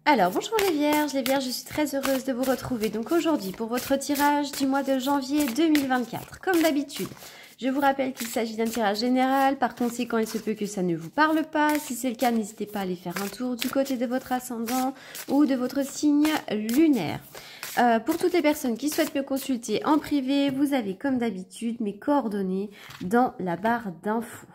Alors, bonjour les Vierges, je suis très heureuse de vous retrouver. Donc aujourd'hui, pour votre tirage du mois de janvier 2024, comme d'habitude, je vous rappelle qu'il s'agit d'un tirage général. Par conséquent, il se peut que ça ne vous parle pas. Si c'est le cas, n'hésitez pas à aller faire un tour du côté de votre ascendant ou de votre signe lunaire. Pour toutes les personnes qui souhaitent me consulter en privé, vous avez comme d'habitude mes coordonnées dans la barre d'infos.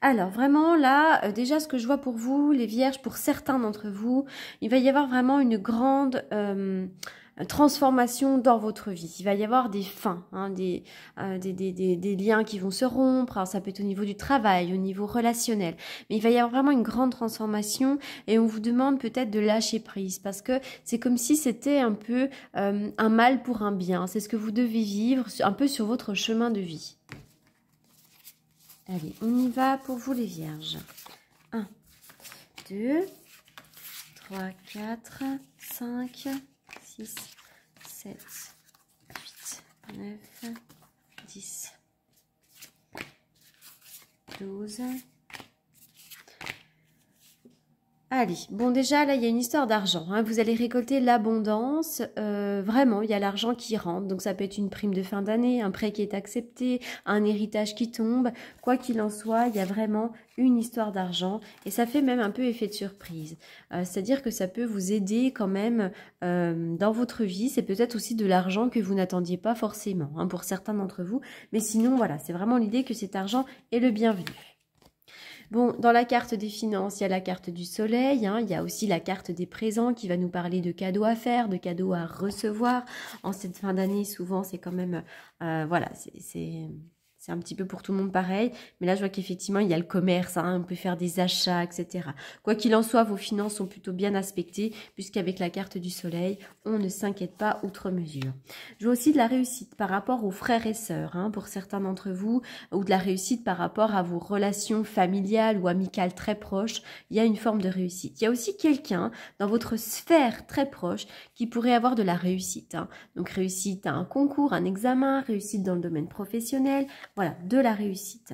Alors vraiment là, déjà ce que je vois pour vous, les Vierges, pour certains d'entre vous, il va y avoir vraiment une grande transformation dans votre vie. Il va y avoir des fins, hein, des liens qui vont se rompre. Alors ça peut être au niveau du travail, au niveau relationnel. Mais il va y avoir vraiment une grande transformation et on vous demande peut-être de lâcher prise parce que c'est comme si c'était un peu un mal pour un bien. C'est ce que vous devez vivre un peu sur votre chemin de vie. Allez, on y va pour vous les Vierges. 1, 2, 3, 4, 5, 6, 7, 8, 9, 10, 12. Allez, bon déjà là il y a une histoire d'argent, hein. Vous allez récolter l'abondance, vraiment il y a l'argent qui rentre, donc ça peut être une prime de fin d'année, un prêt qui est accepté, un héritage qui tombe, quoi qu'il en soit, il y a vraiment une histoire d'argent et ça fait même un peu effet de surprise, c'est-à-dire que ça peut vous aider quand même dans votre vie, c'est peut-être aussi de l'argent que vous n'attendiez pas forcément, hein, pour certains d'entre vous, mais sinon voilà, c'est vraiment l'idée que cet argent est le bienvenu. Bon, dans la carte des finances, il y a la carte du soleil, hein, il y a aussi la carte des présents qui va nous parler de cadeaux à faire, de cadeaux à recevoir. En cette fin d'année, souvent, c'est quand même, voilà, c'est un petit peu pour tout le monde pareil. Mais là, je vois qu'effectivement, il y a le commerce, hein, on peut faire des achats, etc. Quoi qu'il en soit, vos finances sont plutôt bien aspectées, puisqu'avec la carte du soleil, on ne s'inquiète pas outre mesure. Je vois aussi de la réussite par rapport aux frères et sœurs, hein, pour certains d'entre vous, ou de la réussite par rapport à vos relations familiales ou amicales très proches. Il y a une forme de réussite. Il y a aussi quelqu'un dans votre sphère très proche qui pourrait avoir de la réussite, hein. Donc réussite à un concours, un examen, réussite dans le domaine professionnel. Voilà, de la réussite.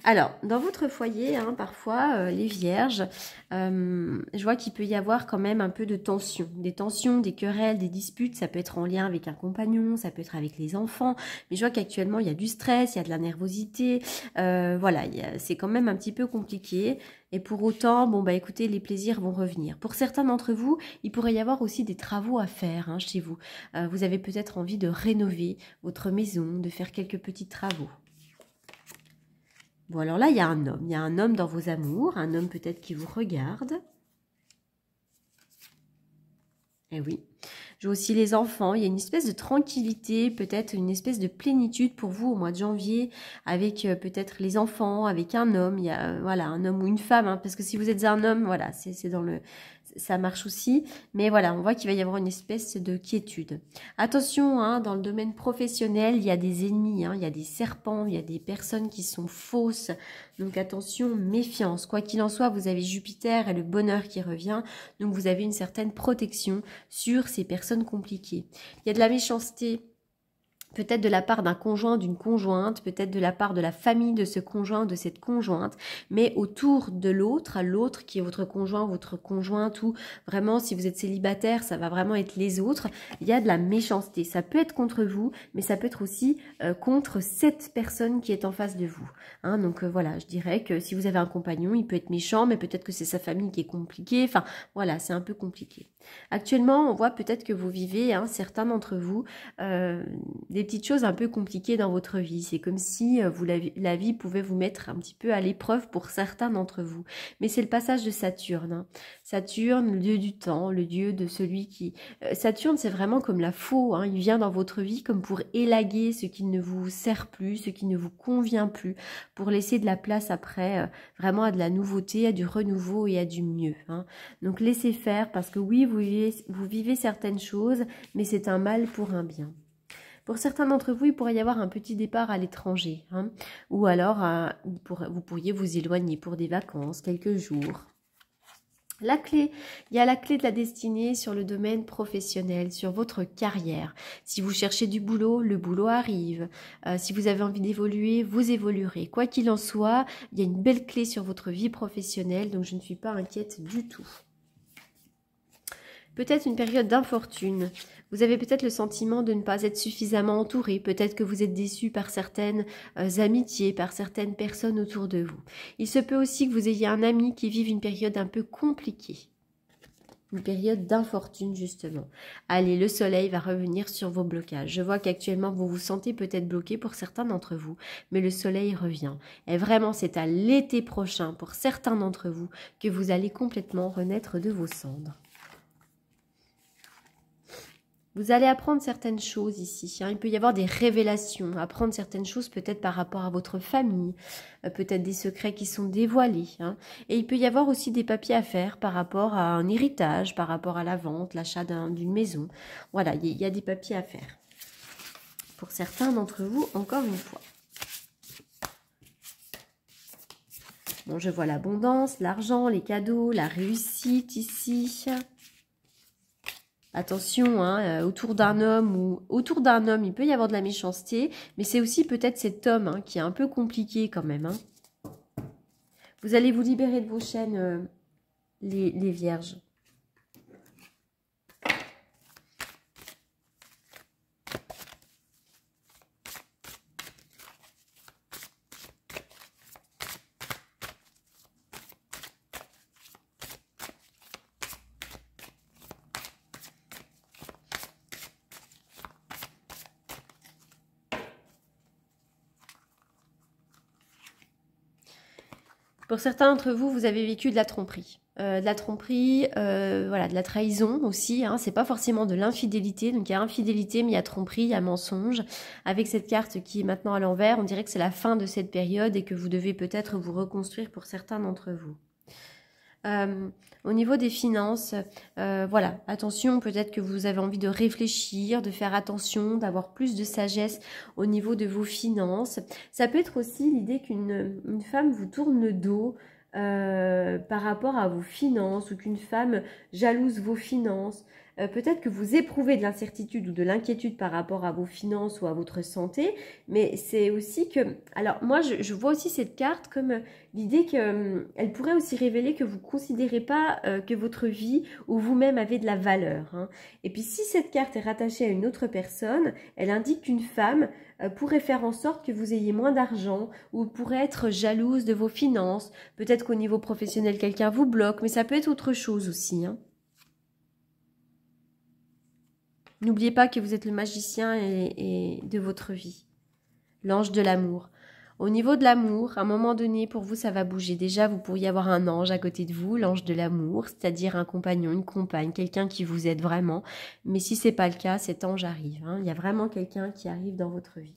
Alors, dans votre foyer, hein, parfois, les Vierges, je vois qu'il peut y avoir quand même un peu de tension. Des tensions, des querelles, des disputes. Ça peut être en lien avec un compagnon, ça peut être avec les enfants. Mais je vois qu'actuellement, il y a du stress, il y a de la nervosité. Voilà, c'est quand même un petit peu compliqué. Et pour autant, bon, bah écoutez, les plaisirs vont revenir. Pour certains d'entre vous, il pourrait y avoir aussi des travaux à faire, hein, chez vous. Vous avez peut-être envie de rénover votre maison, de faire quelques petits travaux. Bon, alors là, il y a un homme. Il y a un homme dans vos amours, un homme peut-être qui vous regarde. Eh oui. Je vois aussi les enfants. Il y a une espèce de tranquillité, peut-être une espèce de plénitude pour vous au mois de janvier, avec peut-être les enfants, avec un homme. Il y a voilà, un homme ou une femme, hein, parce que si vous êtes un homme, voilà, c'est dans le... Ça marche aussi, mais voilà, on voit qu'il va y avoir une espèce de quiétude. Attention, hein, dans le domaine professionnel, il y a des ennemis, hein, il y a des serpents, il y a des personnes qui sont fausses. Donc attention, méfiance. Quoi qu'il en soit, vous avez Jupiter et le bonheur qui revient, donc vous avez une certaine protection sur ces personnes compliquées. Il y a de la méchanceté, peut-être de la part d'un conjoint, d'une conjointe, peut-être de la part de la famille de ce conjoint, de cette conjointe, mais autour de l'autre, à l'autre qui est votre conjoint, votre conjointe, ou vraiment si vous êtes célibataire, ça va vraiment être les autres, il y a de la méchanceté. Ça peut être contre vous, mais ça peut être aussi contre cette personne qui est en face de vous, hein. Donc voilà, je dirais que si vous avez un compagnon, il peut être méchant, mais peut-être que c'est sa famille qui est compliquée, enfin voilà, c'est un peu compliqué. Actuellement, on voit peut-être que vous vivez, hein, certains d'entre vous, des petites choses un peu compliquées dans votre vie. C'est comme si la vie pouvait vous mettre un petit peu à l'épreuve pour certains d'entre vous. Mais c'est le passage de Saturne, hein. Saturne, le dieu du temps, le dieu de celui qui... Saturne, c'est vraiment comme la faux, hein. Il vient dans votre vie comme pour élaguer ce qui ne vous sert plus, ce qui ne vous convient plus, pour laisser de la place après vraiment à de la nouveauté, à du renouveau et à du mieux, hein. Donc laissez faire parce que oui, vous vivez certaines choses, mais c'est un mal pour un bien. Pour certains d'entre vous, il pourrait y avoir un petit départ à l'étranger, hein, ou alors vous pourriez vous éloigner pour des vacances, quelques jours. La clé, il y a la clé de la destinée sur le domaine professionnel, sur votre carrière. Si vous cherchez du boulot, le boulot arrive. Si vous avez envie d'évoluer, vous évoluerez. Quoi qu'il en soit, il y a une belle clé sur votre vie professionnelle, donc je ne suis pas inquiète du tout. Peut-être une période d'infortune. Vous avez peut-être le sentiment de ne pas être suffisamment entouré. Peut-être que vous êtes déçu par certaines amitiés, par certaines personnes autour de vous. Il se peut aussi que vous ayez un ami qui vive une période un peu compliquée. Une période d'infortune justement. Allez, le soleil va revenir sur vos blocages. Je vois qu'actuellement vous vous sentez peut-être bloqué pour certains d'entre vous, mais le soleil revient. Et vraiment, c'est à l'été prochain pour certains d'entre vous que vous allez complètement renaître de vos cendres. Vous allez apprendre certaines choses ici. Il peut y avoir des révélations, apprendre certaines choses peut-être par rapport à votre famille, peut-être des secrets qui sont dévoilés. Et il peut y avoir aussi des papiers à faire par rapport à un héritage, par rapport à la vente, l'achat d'une maison. Voilà, il y a des papiers à faire. Pour certains d'entre vous, encore une fois. Bon, je vois l'abondance, l'argent, les cadeaux, la réussite ici. Attention, autour d'un homme, il peut y avoir de la méchanceté, mais c'est aussi peut-être cet homme qui est un peu compliqué quand même. Vous allez vous libérer de vos chaînes, les vierges. Pour certains d'entre vous, vous avez vécu de la tromperie. Voilà, de la trahison aussi. C'est pas forcément de l'infidélité. Donc il y a infidélité, mais il y a tromperie, il y a mensonge. Avec cette carte qui est maintenant à l'envers, on dirait que c'est la fin de cette période et que vous devez peut-être vous reconstruire pour certains d'entre vous. Au niveau des finances, voilà, attention, peut-être que vous avez envie de réfléchir, de faire attention, d'avoir plus de sagesse au niveau de vos finances. Ça peut être aussi l'idée qu'une femme vous tourne le dos par rapport à vos finances ou qu'une femme jalouse vos finances. Peut-être que vous éprouvez de l'incertitude ou de l'inquiétude par rapport à vos finances ou à votre santé, mais c'est aussi que... Alors moi, je vois aussi cette carte comme l'idée qu'elle pourrait aussi révéler que vous ne considérez pas que votre vie ou vous-même avez de la valeur. Et puis si cette carte est rattachée à une autre personne, elle indique qu'une femme pourrait faire en sorte que vous ayez moins d'argent ou pourrait être jalouse de vos finances. Peut-être qu'au niveau professionnel, quelqu'un vous bloque, mais ça peut être autre chose aussi. N'oubliez pas que vous êtes le magicien et de votre vie. L'ange de l'amour. Au niveau de l'amour, à un moment donné, pour vous, ça va bouger. Déjà, vous pourriez avoir un ange à côté de vous, l'ange de l'amour, c'est-à-dire un compagnon, une compagne, quelqu'un qui vous aide vraiment. Mais si ce n'est pas le cas, cet ange arrive. Il y a vraiment quelqu'un qui arrive dans votre vie.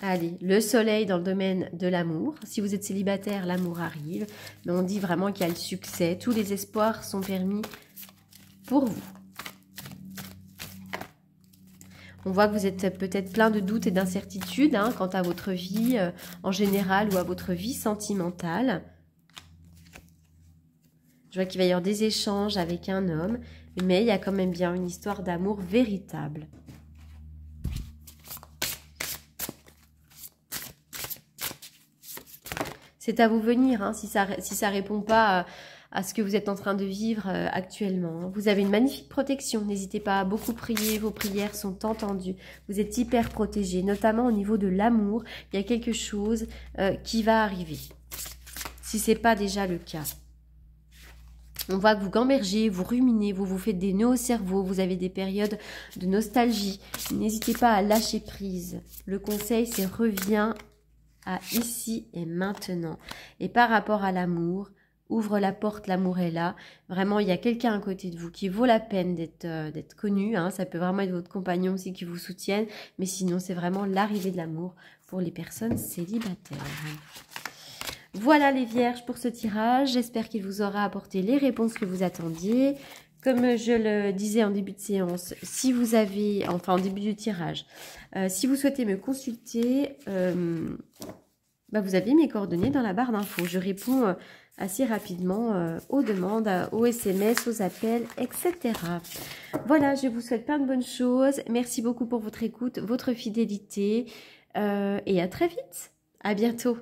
Allez, le soleil dans le domaine de l'amour. Si vous êtes célibataire, l'amour arrive. Mais on dit vraiment qu'il y a le succès. Tous les espoirs sont permis pour vous. On voit que vous êtes peut-être plein de doutes et d'incertitudes quant à votre vie en général ou à votre vie sentimentale. Je vois qu'il va y avoir des échanges avec un homme, mais il y a quand même bien une histoire d'amour véritable. C'est à vous venir, si ça répond pas à ce que vous êtes en train de vivre actuellement. Vous avez une magnifique protection, n'hésitez pas à beaucoup prier, vos prières sont entendues. Vous êtes hyper protégés, notamment au niveau de l'amour, il y a quelque chose qui va arriver, si ce n'est pas déjà le cas. On voit que vous gambergez, vous ruminez, vous vous faites des nœuds au cerveau, vous avez des périodes de nostalgie. N'hésitez pas à lâcher prise. Le conseil, c'est reviens à ici et maintenant. Et par rapport à l'amour, ouvre la porte, l'amour est là. Vraiment, il y a quelqu'un à côté de vous qui vaut la peine d'être connu. Ça peut vraiment être votre compagnon aussi qui vous soutienne. Mais sinon, c'est vraiment l'arrivée de l'amour pour les personnes célibataires. Voilà les vierges pour ce tirage. J'espère qu'il vous aura apporté les réponses que vous attendiez. Comme je le disais en début de séance, si vous avez, enfin en début du tirage, si vous souhaitez me consulter, vous avez mes coordonnées dans la barre d'infos. Je réponds assez rapidement aux demandes, aux SMS, aux appels, etc. Voilà, je vous souhaite plein de bonnes choses. Merci beaucoup pour votre écoute, votre fidélité et à très vite. À bientôt.